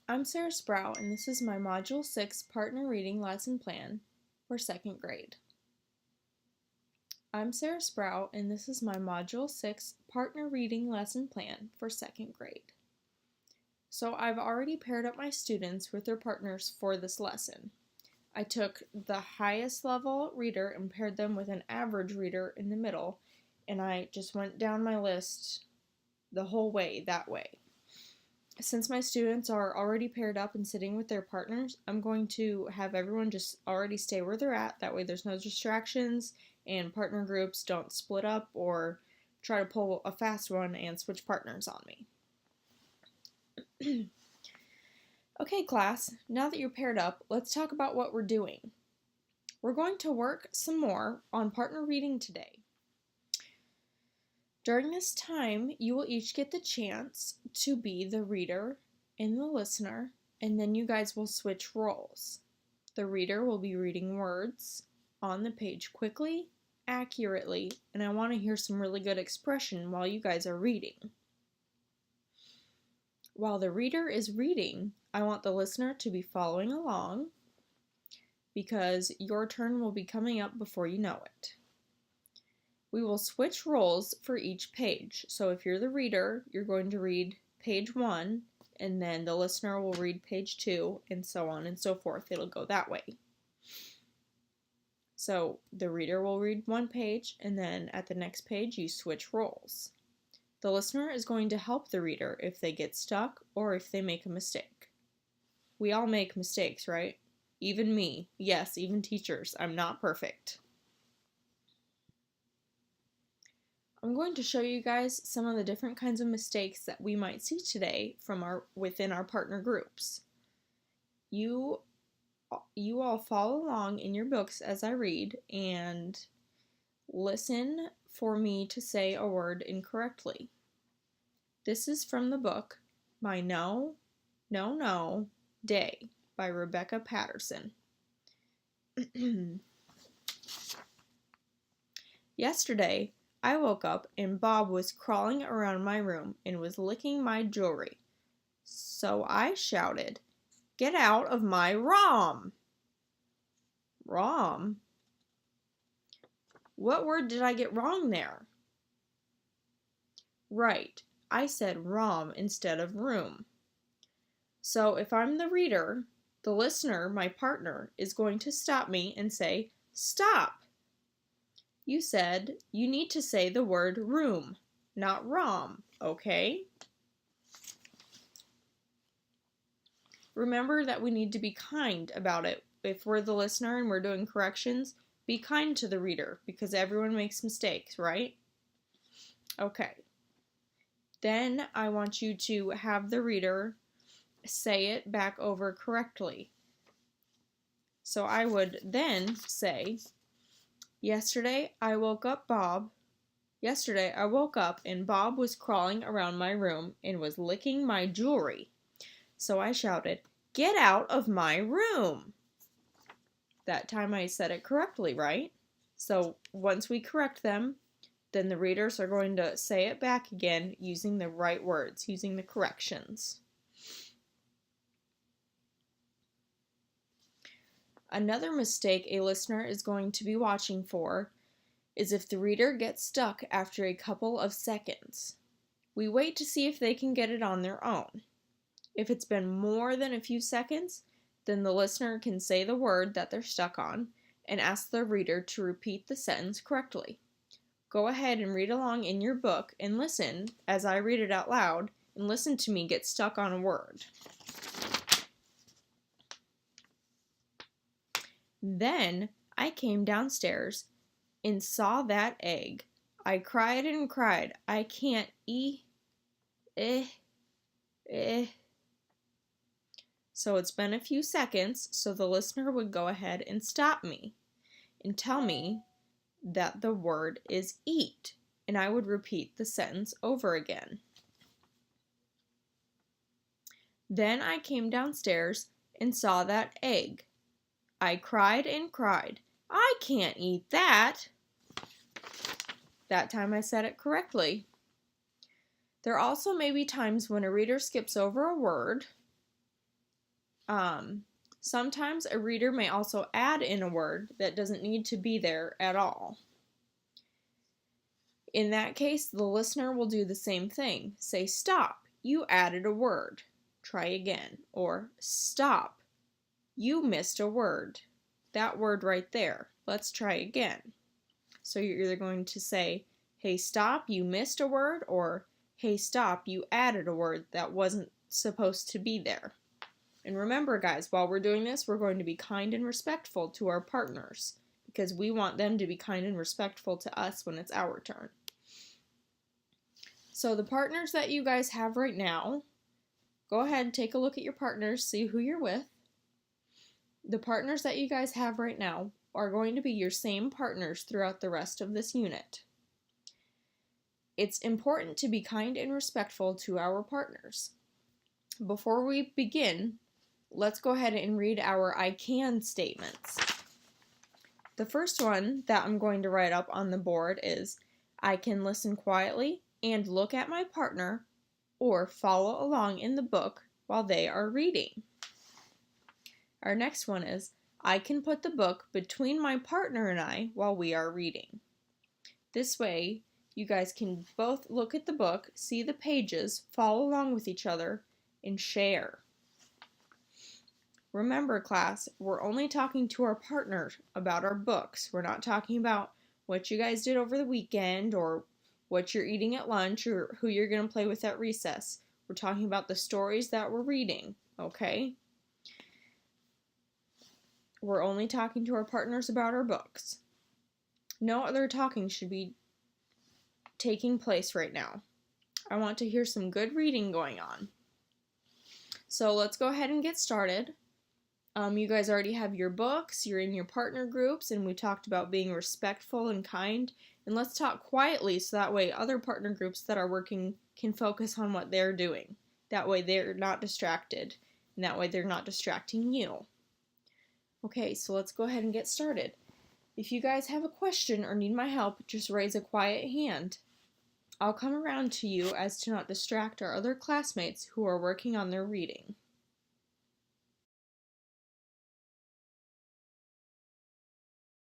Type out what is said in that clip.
I'm Sarah Sprout, and this is my Module 6 Partner Reading Lesson Plan for 2nd grade. I'm Sarah Sprout, and this is my Module 6 Partner Reading Lesson Plan for 2nd grade. So I've already paired up my students with their partners for this lesson. I took the highest level reader and paired them with an average reader in the middle, and I just went down my list the whole way that way. Since my students are already paired up and sitting with their partners, I'm going to have everyone just already stay where they're at. That way there's no distractions and partner groups don't split up or try to pull a fast one and switch partners on me. Okay, class, now that you're paired up, let's talk about what we're doing. We're going to work some more on partner reading today. During this time, you will each get the chance to be the reader and the listener, and then you guys will switch roles. The reader will be reading words on the page quickly, accurately, and I want to hear some really good expression while you guys are reading. While the reader is reading, I want the listener to be following along because your turn will be coming up before you know it. We will switch roles for each page. So if you're the reader, you're going to read page 1, and then the listener will read page 2, and so on and so forth. It'll go that way. So the reader will read one page, and then at the next page you switch roles. The listener is going to help the reader if they get stuck or if they make a mistake. We all make mistakes, right? Even me. Yes, even teachers. I'm not perfect. I'm going to show you guys some of the different kinds of mistakes that we might see today from within our partner groups. You all follow along in your books as I read and listen for me to say a word incorrectly. This is from the book My No, No, No Day by Rebecca Patterson. Yesterday, I woke up and Bob was crawling around my room and was licking my jewelry. So I shouted, "Get out of my ROM!" ROM? What word did I get wrong there? Right, I said ROM instead of room. So if I'm the reader, the listener, my partner, is going to stop me and say, "Stop! You said you need to say the word room, not ROM, okay?" Remember that we need to be kind about it. If we're the listener and we're doing corrections, be kind to the reader because everyone makes mistakes, right? Okay. Then I want you to have the reader say it back over correctly. So I would then say, Yesterday I woke up and Bob was crawling around my room and was licking my jewelry. So I shouted, "Get out of my room!" That time I said it correctly, right? So once we correct them, then the readers are going to say it back again using the right words, using the corrections. Another mistake a listener is going to be watching for is if the reader gets stuck after a couple of seconds. We wait to see if they can get it on their own. If it's been more than a few seconds, then the listener can say the word that they're stuck on and ask the reader to repeat the sentence correctly. Go ahead and read along in your book and listen as I read it out loud and listen to me get stuck on a word. Then I came downstairs and saw that egg. I cried and cried. I can't So it's been a few seconds, so the listener would go ahead and stop me and tell me that the word is eat, and I would repeat the sentence over again. Then I came downstairs and saw that egg. I cried and cried. I can't eat that. That time I said it correctly. There also may be times when a reader skips over a word Sometimes a reader may also add in a word that doesn't need to be there at all. In that case, the listener will do the same thing. Say, "Stop, you added a word. Try again." Or, "Stop, you missed a word. That word right there. Let's try again." So you're either going to say, "Hey, stop, you missed a word," or, "Hey, stop, you added a word that wasn't supposed to be there." And remember, guys, while we're doing this, we're going to be kind and respectful to our partners because we want them to be kind and respectful to us when it's our turn. So the partners that you guys have right now, go ahead and take a look at your partners, see who you're with. The partners that you guys have right now are going to be your same partners throughout the rest of this unit. It's important to be kind and respectful to our partners. Before we begin, let's go ahead and read our I can statements. The first one that I'm going to write up on the board is, "I can listen quietly and look at my partner or follow along in the book while they are reading." Our next one is, "I can put the book between my partner and I while we are reading." This way, you guys can both look at the book, see the pages, follow along with each other, and share. Remember, class, we're only talking to our partner about our books. We're not talking about what you guys did over the weekend or what you're eating at lunch or who you're going to play with at recess. We're talking about the stories that we're reading, okay? We're only talking to our partners about our books. No other talking should be taking place right now. I want to hear some good reading going on. So let's go ahead and get started. You guys already have your books, you're in your partner groups, and we talked about being respectful and kind. And let's talk quietly so that way other partner groups that are working can focus on what they're doing. That way they're not distracted, and that way they're not distracting you. Okay, so let's go ahead and get started. If you guys have a question or need my help, just raise a quiet hand. I'll come around to you as to not distract our other classmates who are working on their reading.